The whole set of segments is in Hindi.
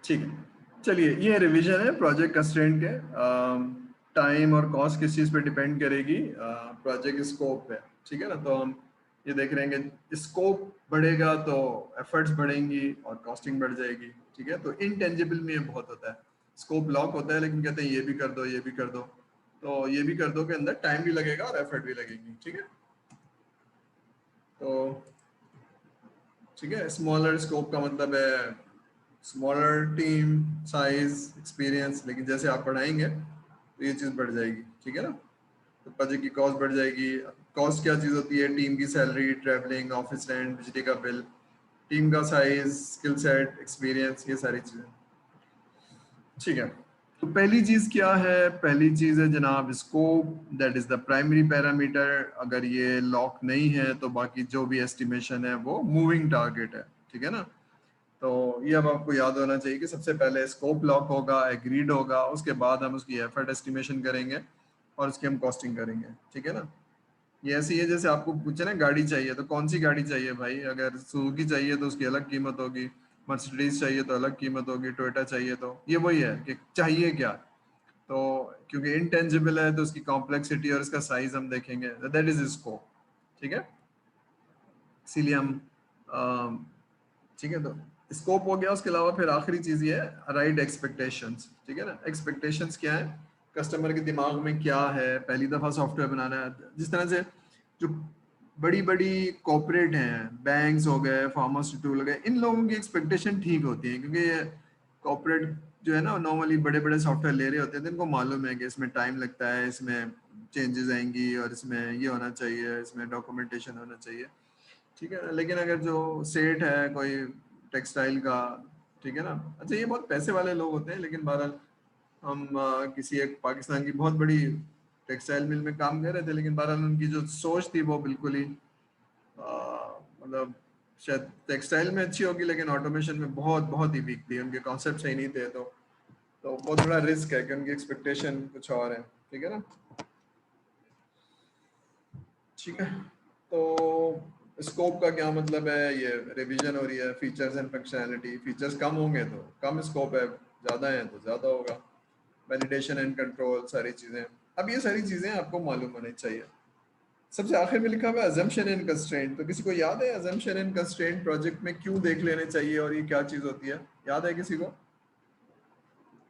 ठीक है, चलिए ये रिवीजन है प्रोजेक्ट कंस्ट्रेंट के। टाइम और कॉस्ट किस चीज़ पे डिपेंड करेगी? प्रोजेक्ट स्कोप पे। ठीक है ना, तो हम ये देख रहे हैं कि स्कोप बढ़ेगा तो एफर्ट्स बढ़ेंगी और कॉस्टिंग बढ़ जाएगी। ठीक है, तो इनटेंजिबल में ये बहुत होता है। स्कोप लॉक होता है लेकिन कहते हैं ये भी कर दो, ये भी कर दो, तो ये भी कर दो के अंदर टाइम भी लगेगा और एफर्ट भी लगेगी। ठीक है, तो ठीक है, स्मॉलर स्कोप का मतलब है स्मॉलर टीम साइज एक्सपीरियंस, लेकिन जैसे आप बढ़ाएंगे तो ये चीज़ बढ़ जाएगी। ठीक है ना, तो प्रोजेक्ट की कॉस्ट बढ़ जाएगी। कॉस्ट क्या चीज़ होती है? टीम की सैलरी, ट्रैवलिंग, ऑफिस रेंट, बिजली का बिल, टीम का साइज, स्किल सेट, एक्सपीरियंस, ये सारी चीज़ें। ठीक है, तो पहली चीज़ क्या है? पहली चीज़ है जनाब scope, that is the primary parameter. अगर ये लॉक नहीं है तो बाकी जो भी एस्टिमेशन है वो मूविंग टारगेट है। ठीक है ना, तो ये अब आपको याद होना चाहिए कि सबसे पहले स्कोप लॉक होगा, एग्रीड होगा, उसके बाद हम उसकी एफर्ट एस्टिमेशन करेंगे और उसकी हम कॉस्टिंग करेंगे। ठीक है ना, ये ऐसी है जैसे आपको पूछे ना गाड़ी चाहिए तो कौन सी गाड़ी चाहिए भाई? अगर सुजुकी चाहिए तो उसकी अलग कीमत होगी, मर्सिडीज चाहिए तो अलग कीमत होगी, टोयोटा चाहिए तो ये वही है कि चाहिए क्या। तो क्योंकि इनटेंजिबल है तो उसकी कॉम्प्लेक्सिटी और इसका साइज हम देखेंगे, दैट इज स्कोप। ठीक है, इसीलिए हम ठीक है, तो स्कोप हो गया। उसके अलावा फिर आखिरी चीज ये है राइट एक्सपेक्टेशंस। ठीक है ना, एक्सपेक्टेशंस क्या है? कस्टमर के दिमाग में क्या है? पहली दफा सॉफ्टवेयर बनाना है, जिस तरह से जो बड़ी बड़ी कॉर्पोरेट हैं, बैंक्स हो गए, फार्मास्यूटिकल हो गए, इन लोगों की एक्सपेक्टेशन ठीक होती है क्योंकि ये कॉर्पोरेट जो है ना नॉर्मली बड़े बड़े सॉफ्टवेयर ले रहे होते हैं, तो इनको मालूम है कि इसमें टाइम लगता है, इसमें चेंजेस आएंगी और इसमें ये होना चाहिए, इसमें डॉक्यूमेंटेशन होना चाहिए। ठीक है ना, लेकिन अगर जो सेठ है कोई टेक्सटाइल का, ठीक है ना, अच्छा ये बहुत पैसे वाले लोग होते हैं, लेकिन बहरहाल हम किसी एक पाकिस्तान की बहुत बड़ी टेक्सटाइल मिल में काम कर रहे थे, लेकिन बहरहाल उनकी जो सोच थी वो बिल्कुल ही मतलब शायद टेक्सटाइल में अच्छी होगी लेकिन ऑटोमेशन में बहुत बहुत ही वीक थी, उनके कॉन्सेप्ट सही नहीं थे। तो बहुत बड़ा रिस्क है कि उनकी एक्सपेक्टेशन कुछ और है। ठीक है ना, ठीक है, तो स्कोप का क्या मतलब है? ये रिवीजन हो रही है फीचर्स एंड फंक्शनैलिटी। फीचर्स कम होंगे तो कम स्कोप है, ज़्यादा है तो ज़्यादा होगा। वैलिडेशन एंड कंट्रोल, सारी चीज़ें। अब ये सारी चीज़ें आपको मालूम होनी चाहिए। सबसे आखिर में लिखा हुआ है अजम्पशन एंड कंस्ट्रेंट। तो किसी को याद है अजम्पशन एंड कंस्ट्रेंट प्रोजेक्ट में क्यों देख लेने चाहिए और ये क्या चीज़ होती है? याद है किसी को?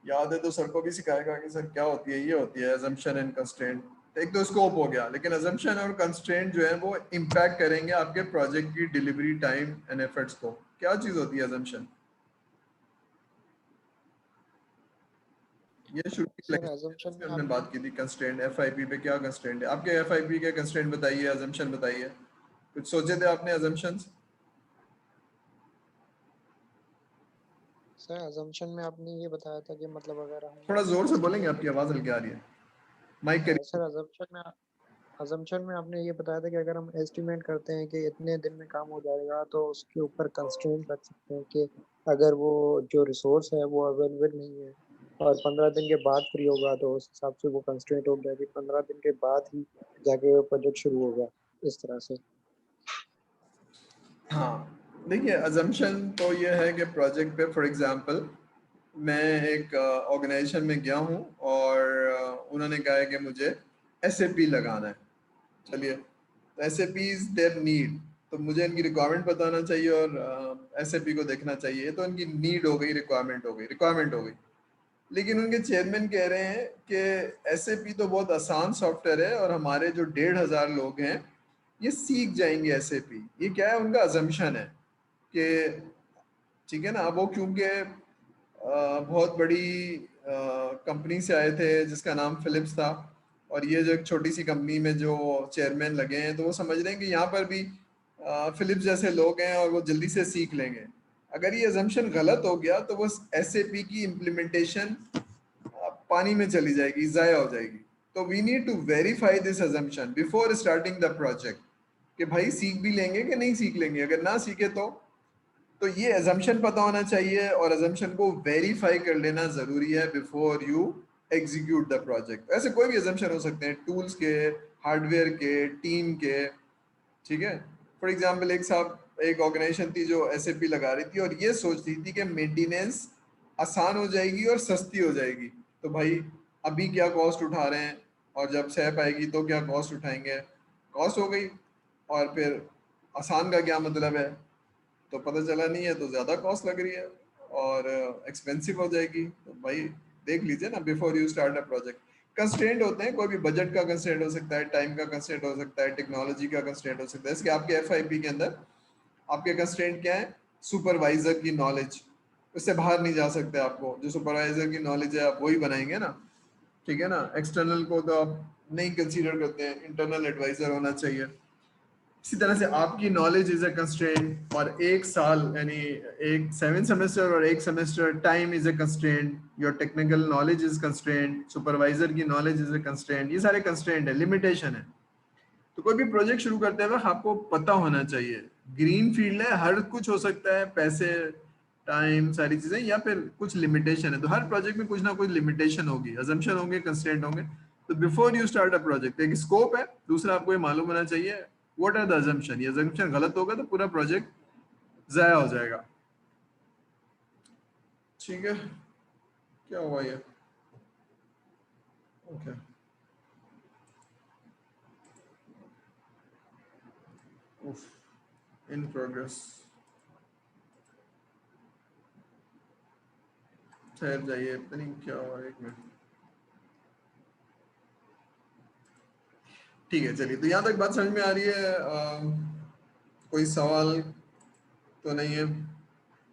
याद है तो सर को भी सिखाएगा कि सर क्या होती है। ये होती है अजम्पशन एंड कंस्ट्रेंट। एक तो स्कोप हो गया, लेकिन अजम्पशन और कंस्ट्रेंट जो है वो इम्पैक्ट करेंगे आपके प्रोजेक्ट की डिलीवरी टाइम एंड एफर्ट्स को। क्या चीज होती है अजम्पशन? ये शुरू की सर लेक्चर अजम्पशन में में हमने आप बात की थी कंस्ट्रेंट एफआईपी पे। क्या कंस्ट्रेंट है आपके? एफआईपी के कंस्ट्रेंट बताइए, अजम्पशन बताइए। कुछ सोचे थे आपने अजम्पशंस? सर अजम्पशन में आपने ये बताया था कि मतलब अगर हम थोड़ा जोर से बोलेंगे, एस्टिमेट आपकी आवाज हल्की आ रही है। माइक करिए। सर अजम्पशन में आपने ये बताया था कि अगर हम एस्टिमेट करते हैं कि इतने दिन में काम हो जाएगा तो उसके ऊपर कंस्ट्रेंट रख सकते हैं कि अगर वो जो रिसोर्स है वो अवेलेबल नहीं है और 15 दिन के बाद फ्री होगा तो उस हिसाब से वो कंस्ट्रेंट हो गया कि 15 दिन के बाद ही जाके वो प्रोजेक्ट शुरू होगा, इस तरह से। हाँ, देखिए अजम्पशन तो ये है कि प्रोजेक्ट पे फॉर एग्जांपल मैं एक ऑर्गेनाइजेशन में गया हूँ और उन्होंने कहा है कि मुझे एसएपी लगाना है। चलिए, तो एसएपी इज देयर नीड, तो मुझे इनकी रिक्वायरमेंट बताना चाहिए और एसएपी को देखना चाहिए। तो इनकी नीड हो गई, रिक्वायरमेंट हो गई। लेकिन उनके चेयरमैन कह रहे हैं कि एसएपी तो बहुत आसान सॉफ्टवेयर है और हमारे जो 1,500 लोग हैं ये सीख जाएंगे एसएपी। ये क्या है? उनका अजम्पशन है कि ठीक है ना, अब वो क्योंकि बहुत बड़ी कंपनी से आए थे जिसका नाम फिलिप्स था, और ये जो एक छोटी सी कंपनी में जो चेयरमैन लगे हैं तो वो समझ रहे हैं कि यहाँ पर भी फिलिप्स जैसे लोग हैं और वो जल्दी से सीख लेंगे। अगर ये अजम्पशन गलत हो गया तो वो एसएपी की इम्प्लीमेंटेशन पानी में चली जाएगी, ज़ाया हो जाएगी। तो we need to verify this assumption before starting the project कि भाई सीख भी लेंगे कि नहीं सीख लेंगे। अगर ना सीखे तो ये अजम्पशन पता होना चाहिए और अजम्पशन को वेरीफाई कर लेना ज़रूरी है before you execute the project. ऐसे कोई भी अजम्पशन हो सकते हैं, टूल्स के, हार्डवेयर के, टीम के। ठीक है, फॉर एग्जाम्पल एक साहब, एक ऑर्गेनाइजेशन थी जो एसएपी लगा रही थी और ये सोच रही थी कि मेंटेनेंस आसान हो जाएगी और सस्ती हो जाएगी। तो भाई अभी क्या कॉस्ट उठा रहे हैं और जब सह पाएगी तो क्या कॉस्ट उठाएंगे, कॉस्ट हो गई। और फिर आसान का क्या मतलब है, तो पता चला नहीं है तो ज़्यादा कॉस्ट लग रही है और एक्सपेंसिव हो जाएगी। तो भाई देख लीजिए ना before you start a project. Constraint होते हैं, कोई भी बजट का कंस्ट्रेंट हो सकता है, टाइम का कंस्ट्रेंट हो सकता है, टेक्नोलॉजी का कंस्ट्रेंट हो सकता है। जैसे कि आपके एफआईपी के अंदर आपके कंस्ट्रेंट क्या है, सुपरवाइजर की नॉलेज, उससे बाहर नहीं जा सकते। आपको जो सुपरवाइजर की नॉलेज है आप वही बनाएंगे ना, ठीक है ना। एक्सटर्नल को तो आप नहीं कंसीडर करते हैं, इंटरनल एडवाइजर होना चाहिए। इसी तरह से आपकी नॉलेज इज अ कंस्ट्रेंट, और एक साल यानी एक 7 सेमेस्टर और एक semester time is a constraint, your technical knowledge is constraint, supervisor की नॉलेज इज अ कंस्ट्रेंट। ये सारे कंस्ट्रेंट है, लिमिटेशन है। तो कोई भी प्रोजेक्ट शुरू करते वक्त आपको पता होना चाहिए, ग्रीन फील्ड है, हर कुछ हो सकता है, पैसे, टाइम, सारी चीजें, या फिर कुछ लिमिटेशन है। तो हर प्रोजेक्ट में कुछ ना कुछ लिमिटेशन होगी, अजम्पशन होंगे, कंस्ट्रेंट होंगे। तो before you start a project एक स्कोप है, दूसरा आपको ये मालूम होना चाहिए व्हाट आर द अजम्पशन। ये अजम्पशन गलत होगा तो पूरा प्रोजेक्ट जाया हो जाएगा। ठीक है, क्या हुआ ये, ओके इन प्रोग्रेस। ठहर जाइए, पता नहीं क्या हुआ, एक मिनट। ठीक है चलिए, तो यहाँ तक बात समझ में आ रही है। कोई सवाल तो नहीं है,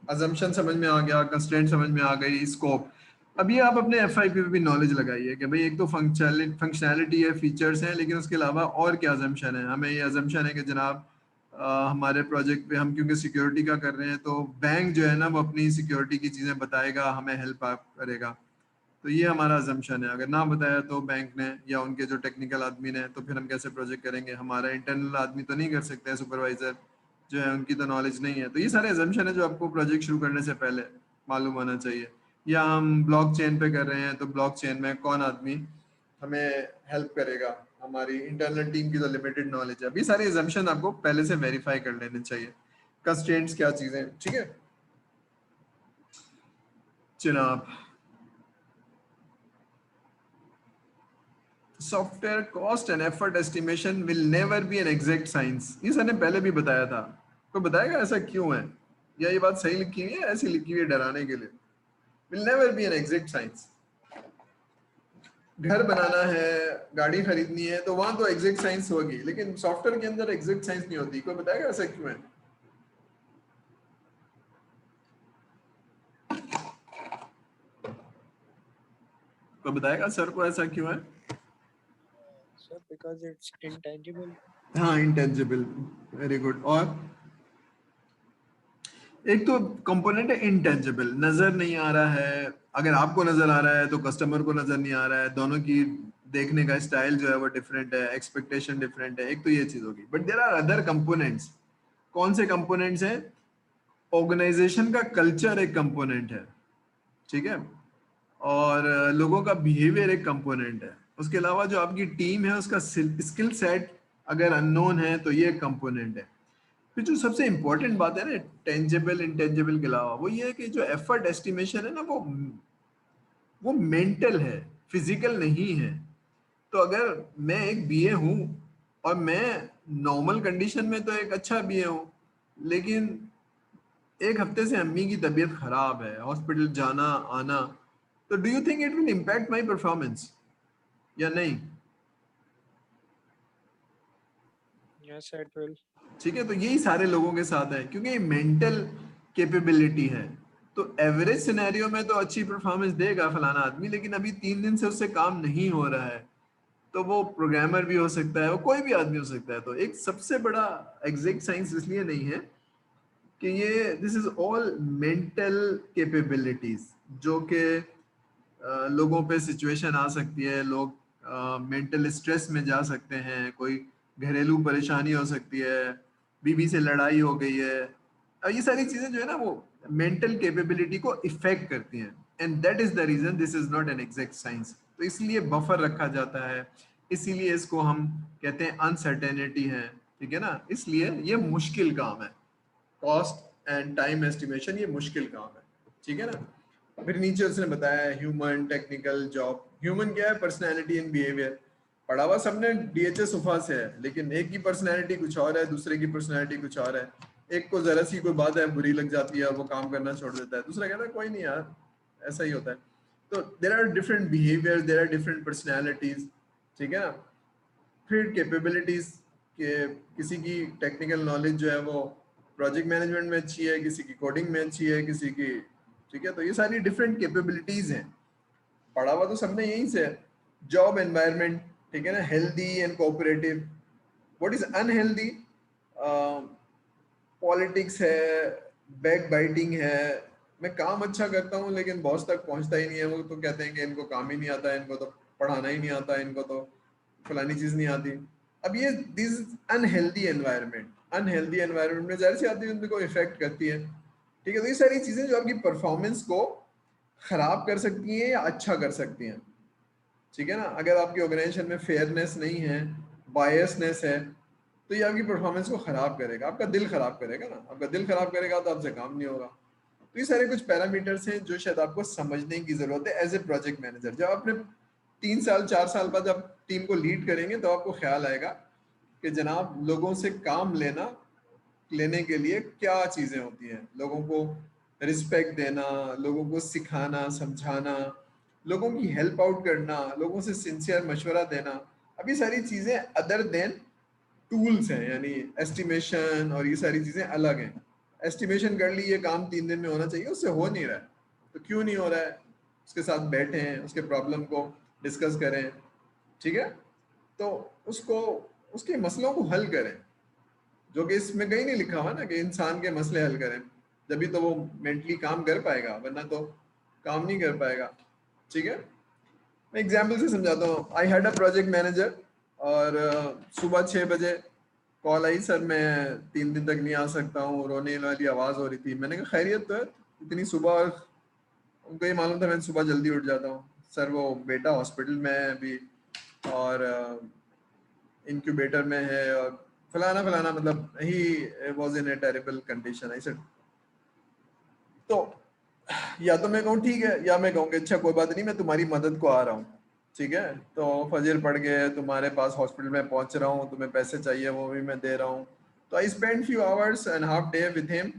अजम्पशन समझ में आ गया, कंस्ट्रेंट समझ में आ गई, स्कोप। अब ये आप अपने एफआईपी पे भी नॉलेज लगाइए कि भाई एक तो फंक्शनैलिटी है, फीचर्स हैं, लेकिन उसके अलावा और क्या अजम्पशन है। हमें ये अजम्पशन है कि जनाब हमारे प्रोजेक्ट पे हम क्योंकि सिक्योरिटी का कर रहे हैं, तो बैंक जो है ना वो अपनी सिक्योरिटी की चीज़ें बताएगा, हमें हेल्प करेगा। तो ये हमारा अजम्पशन है। अगर ना बताया तो बैंक ने या उनके जो टेक्निकल आदमी ने, तो फिर हम कैसे प्रोजेक्ट करेंगे। हमारा इंटरनल आदमी तो नहीं कर सकते हैं, सुपरवाइजर जो है उनकी तो नॉलेज नहीं है। तो ये सारे अजम्पशन है जो आपको प्रोजेक्ट शुरू करने से पहले मालूम होना चाहिए। या हम ब्लॉक चेन पे कर रहे हैं, तो ब्लॉक चेन में कौन आदमी हमें हेल्प करेगा, हमारी इंटरनल टीम की तो लिमिटेड नॉलेज है। अभी सारे अजम्पशन आपको पहले से वेरीफाई कर लेने चाहिए, कंस्ट्रेंट्स क्या चीज़ें, ठीक है जनाब। Software cost and effort estimation will never be N exact science. ये सर ने पहले भी बताया था, कोई बताएगा ऐसा क्यों है, या ये बात सही लिखी हुई है, ऐसी लिखी हुई है डराने के लिए। Will never be N exact science. घर बनाना है, गाड़ी खरीदनी है, तो वहां तो एग्जैक्ट साइंस होगी, लेकिन सॉफ्टवेयर के अंदर एग्जैक्ट साइंस नहीं होती। कोई बताएगा ऐसा क्यों है। कोई बताएगा सर को ऐसा क्यों है। Sir, because it's intangible. हाँ इंटेंजिबल, वेरी गुड। और एक तो कंपोनेंट है इंटेंजिबल, नजर नहीं आ रहा है। अगर आपको नजर आ रहा है तो कस्टमर को नजर नहीं आ रहा है, दोनों की देखने का स्टाइल जो है वो डिफरेंट है, एक्सपेक्टेशन डिफरेंट है। एक तो ये चीज होगी, but there are other components. कौन से कंपोनेंट्स हैं, ऑर्गेनाइजेशन का कल्चर एक कंपोनेंट है, ठीक है, और लोगों का बिहेवियर एक कंपोनेंट है। उसके अलावा जो आपकी टीम है उसका स्किल सेट अगर अननोन है तो ये एक कंपोनेंट है। फिर जो सबसे इंपॉर्टेंट बात है ना टेंजेबल इंटेंजेबल के अलावा, वो ये है कि जो एफर्ट एस्टिमेशन है ना वो मेंटल है, फिजिकल नहीं है। तो अगर मैं एक बीए हूँ और मैं नॉर्मल कंडीशन में तो एक अच्छा बीए हूँ, लेकिन एक हफ्ते से अम्मी की तबीयत खराब है, हॉस्पिटल जाना आना, तो do you think it will impact my performance या नहीं। Yes, it will. ठीक है, तो यही सारे लोगों के साथ है, क्योंकि ये मेंटल कैपेबिलिटी है। तो एवरेज सिनेरियो में तो अच्छी परफॉर्मेंस देगा फलाना आदमी, लेकिन अभी 3 दिन से उससे काम नहीं हो रहा है। तो वो प्रोग्रामर भी हो सकता है, वो कोई भी आदमी हो सकता है। तो एक सबसे बड़ा एग्जैक्ट साइंस इसलिए नहीं है कि ये this is all mental capabilities, जो कि लोगों पे सिचुएशन आ सकती है, लोग मेंटल स्ट्रेस में जा सकते हैं, कोई घरेलू परेशानी हो सकती है, बीवी से लड़ाई हो गई है। ये सारी चीजें जो है ना वो मेंटल कैपेबिलिटी को इफेक्ट करती हैं, and that is the reason this is not an exact science. तो इसलिए बफर रखा जाता है, इसीलिए इसको हम कहते हैं अनसर्टेनिटी है, ठीक है ना। इसलिए ये मुश्किल काम है, कॉस्ट एंड टाइम एस्टिमेशन ये मुश्किल काम है, ठीक है ना। फिर नीचे उसने बताया ह्यूमन, टेक्निकल, जॉब। ह्यूमन क्या है? Personality and behaviour. पढ़ा हुआ सबने डीएचएस उफा से है, लेकिन एक की पर्सनैलिटी कुछ और है, दूसरे की पर्सनैलिटी कुछ और है। एक को जरा सी कोई बात है बुरी लग जाती है और वो काम करना छोड़ देता है, दूसरा कहता है कोई नहीं यार, ऐसा ही होता है। तो there are different behaviour, there are different personalities, ठीक है ना। फिर कैपेबिलिटीज के, किसी की टेक्निकल नॉलेज जो है वो प्रोजेक्ट मैनेजमेंट में अच्छी है, किसी की कोडिंग में अच्छी है, किसी की, ठीक है। तो ये सारी डिफरेंट कैपेबिलिटीज हैं। पढ़ा हुआ तो सबने यहीं से है। जॉब एनवायरनमेंट, ठीक है ना, healthy and cooperative. What is unhealthy? Politics है, बैक बाइटिंग है। मैं काम अच्छा करता हूँ लेकिन बॉस तक पहुंचता ही नहीं है, वो तो कहते हैं कि इनको काम ही नहीं आता, इनको तो पढ़ाना ही नहीं आता, इनको तो फलानी चीज नहीं आती। अब ये this unhealthy environment, unhealthy environment में जाहिर सी आती है उनको इफेक्ट करती है, ठीक है। तो ये सारी चीजें जो आपकी परफॉर्मेंस को खराब कर सकती हैं या अच्छा कर सकती हैं, ठीक है ना। अगर आपकी ऑर्गेनाइजेशन में फेयरनेस नहीं है, बायसनेस है, तो ये आपकी परफॉर्मेंस को खराब करेगा, आपका दिल खराब करेगा ना। आपका दिल खराब करेगा तो आपसे काम नहीं होगा। तो ये सारे कुछ पैरामीटर्स हैं जो शायद आपको समझने की जरूरत है एज ए प्रोजेक्ट मैनेजर। जब आपने 3 साल 4 साल बाद जब टीम को लीड करेंगे तो आपको ख्याल आएगा कि जनाब लोगों से काम लेने के लिए क्या चीजें होती हैं। लोगों को रिस्पेक्ट देना, लोगों को सिखाना, समझाना, लोगों की हेल्प आउट करना, लोगों से सिंसियर मशवरा देना। अब ये सारी चीजें अदर देन टूल्स हैं, यानी एस्टिमेशन और ये सारी चीजें अलग हैं। एस्टिमेशन कर ली, ये काम 3 दिन में होना चाहिए, उससे हो नहीं रहा है। तो क्यों नहीं हो रहा है? उसके साथ बैठें, उसके प्रॉब्लम को डिस्कस करें, ठीक है। तो उसको, उसके मसलों को हल करें, जो कि इसमें कहीं नहीं लिखा हुआ ना कि इंसान के मसले हल करें। जभी तो वो मेंटली काम कर पाएगा, वरना तो काम नहीं कर पाएगा, ठीक है। मैं एग्जाम्पल से समझाता हूँ। I had a project manager, और सुबह 6 बजे कॉल आई, सर मैं 3 दिन तक नहीं आ सकता हूँ, रोने वाली आवाज़ हो रही थी। मैंने कहा खैरियत तो है इतनी सुबह? और उनको ये मालूम था मैं सुबह जल्दी उठ जाता हूँ। सर वो बेटा हॉस्पिटल में है अभी, और इंक्यूबेटर में है, और फलाना फलाना, मतलब he was in A terrible condition. I said, तो या तो मैं कहूँ ठीक है, या मैं कहूँगी अच्छा कोई बात नहीं, मैं तुम्हारी मदद को आ रहा हूँ, ठीक है। तो फजर पड़ गए, तुम्हारे पास हॉस्पिटल में पहुंच रहा हूँ, तुम्हें पैसे चाहिए वो भी मैं दे रहा हूँ। तो I spend few hours and half day with him.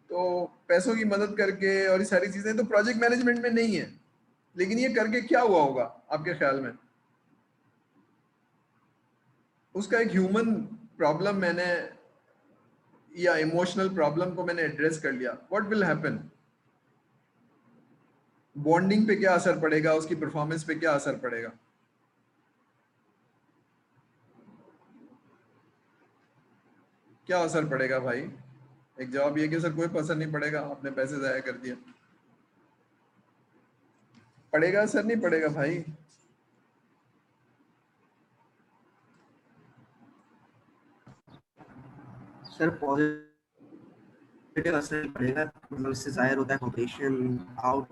तो पैसों की मदद करके और ये सारी चीजें तो प्रोजेक्ट मैनेजमेंट में नहीं है, लेकिन ये करके क्या हुआ होगा आपके ख्याल में? उसका एक ह्यूमन प्रॉब्लम मैंने, या इमोशनल प्रॉब्लम को मैंने एड्रेस कर लिया। What will happen? बॉन्डिंग पे क्या असर पड़ेगा, उसकी परफॉर्मेंस पे क्या असर पड़ेगा? क्या असर पड़ेगा भाई? एक जवाब ये कि सर कोई असर नहीं पड़ेगा, आपने पैसे जाया कर दिया। पड़ेगा, असर नहीं पड़ेगा भाई। सर पॉजिटिव असर पड़ेगा, मतलब इससे जाहिर होता है कॉपरेशन आउट,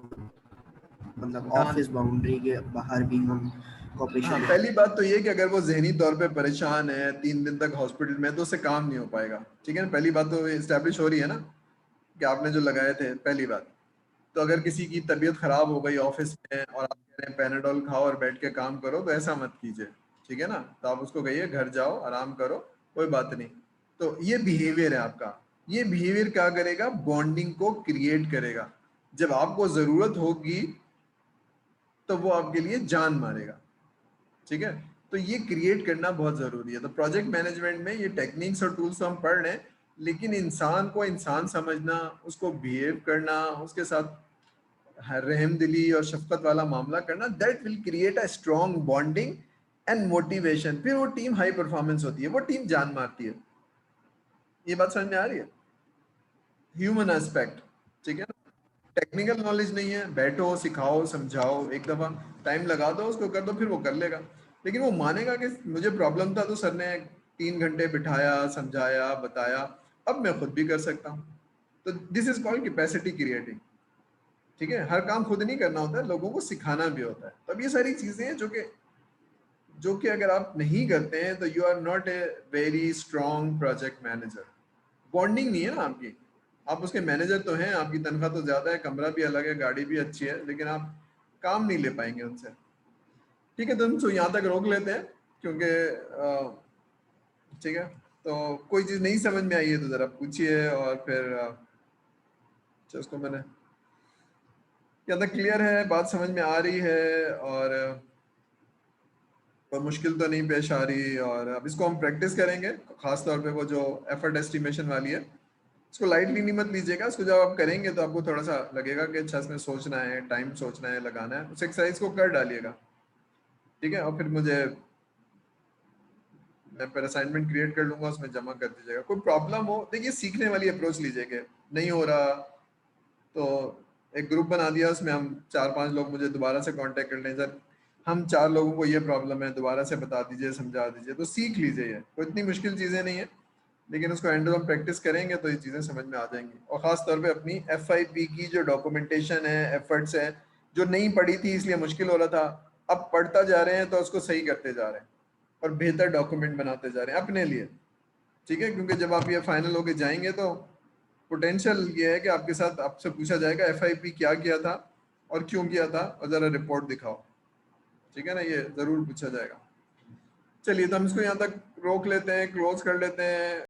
मतलब हाँ ऑफिस बाउंड्री के बाहर भी हम हाँ, कॉपरेशन। पहली बात तो ये कि अगर वो जहनी तौर पे परेशान है 3 दिन तक हॉस्पिटल में, तो उससे काम नहीं हो पाएगा, ठीक है ना। पहली बात तो इस्टेब्लिश हो रही है ना कि आपने जो लगाए थे, पहली बात। तो अगर किसी की तबीयत खराब हो गई ऑफिस में और आप कह रहे हैं पैनाडोल खाओ और बैठ के काम करो, तो ऐसा मत कीजिए, ठीक है ना। तो आप उसको कहिए घर जाओ आराम करो, कोई बात नहीं। तो ये बिहेवियर है आपका। ये बिहेवियर क्या करेगा? बॉन्डिंग को क्रिएट करेगा। जब आपको जरूरत होगी तो वो आपके लिए जान मारेगा, ठीक है। तो ये क्रिएट करना बहुत जरूरी है। तो प्रोजेक्ट मैनेजमेंट में ये टेक्निक्स और टूल्स तो हम पढ़ रहे हैं, लेकिन इंसान को इंसान समझना, उसको बिहेव करना, उसके साथ रहम दिली और शफकत वाला मामला करना, that will create a strong bonding and motivation. फिर वो टीम हाई परफॉर्मेंस होती है, वो टीम जान मारती है। ये बात समझ में आ रही है? ह्यूमन एस्पेक्ट, ठीक है ना। टेक्निकल नॉलेज नहीं है, बैठो सिखाओ समझाओ, एक दफा टाइम लगा दो उसको, कर दो, फिर वो कर लेगा। लेकिन वो मानेगा कि मुझे प्रॉब्लम था तो सर ने 3 घंटे बिठाया, समझाया, बताया, अब मैं खुद भी कर सकता हूँ। तो this is called capacity creating, ठीक है। हर काम खुद नहीं करना होता है, लोगों को सिखाना भी होता है। तो अब ये सारी चीजें हैं जो कि अगर आप नहीं करते हैं तो you are not a very strong project manager. Bonding नहीं है ना आपकी। आप उसके मैनेजर तो हैं, आपकी तनख्वाह तो ज्यादा है, कमरा भी अलग है, गाड़ी भी अच्छी है, लेकिन आप काम नहीं ले पाएंगे उनसे। ठीक है, तो हम यहाँ तक रोक लेते हैं, क्योंकि ठीक है, तो कोई चीज नहीं समझ में आई है तो जरा पूछिए, और फिर उसको मैंने क्या तक क्लियर है, बात समझ में आ रही है, और कोई मुश्किल तो नहीं पेश आ रही। और अब इसको हम प्रैक्टिस करेंगे, खास तौर पे वो जो एफर्ट एस्टिमेशन वाली है, इसको लाइटली नहीं मत लीजिएगा। इसको जब आप करेंगे तो आपको थोड़ा सा लगेगा कि अच्छा इसमें सोचना है, टाइम सोचना है, लगाना है, उस एक्सरसाइज को कर डालिएगा। ठीक है, और फिर मैं फिर असाइनमेंट क्रिएट कर लूंगा, उसमें जमा कर दीजिएगा। कोई प्रॉब्लम हो, देखिए सीखने वाली अप्रोच लीजिएगा, नहीं हो रहा तो एक ग्रुप बना दिया, उसमें हम 4-5 लोग मुझे दोबारा से कांटेक्ट कर लें, सर हम 4 लोगों को ये प्रॉब्लम है, दोबारा से बता दीजिए, समझा दीजिए, तो सीख लीजिए। ये कोई इतनी मुश्किल चीज़ें नहीं है, लेकिन उसको एंड ऑन प्रैक्टिस करेंगे तो ये चीज़ें समझ में आ जाएंगी। और ख़ास तौर पे अपनी FIP की जो डॉक्यूमेंटेशन है, एफर्ट्स है, जो नहीं पढ़ी थी इसलिए मुश्किल हो रहा था, अब पढ़ता जा रहे हैं तो उसको सही करते जा रहे हैं और बेहतर डॉक्यूमेंट बनाते जा रहे हैं अपने लिए। ठीक है, क्योंकि जब आप ये फाइनल होके जाएंगे तो पोटेंशियल ये है कि आपके साथ आपसे पूछा जाएगा FIP क्या किया था और क्यों किया था, और ज़रा रिपोर्ट दिखाओ। ठीक है ना, ये ज़रूर पूछा जाएगा। चलिए, तो हम इसको यहाँ तक रोक लेते हैं, क्लोज कर लेते हैं।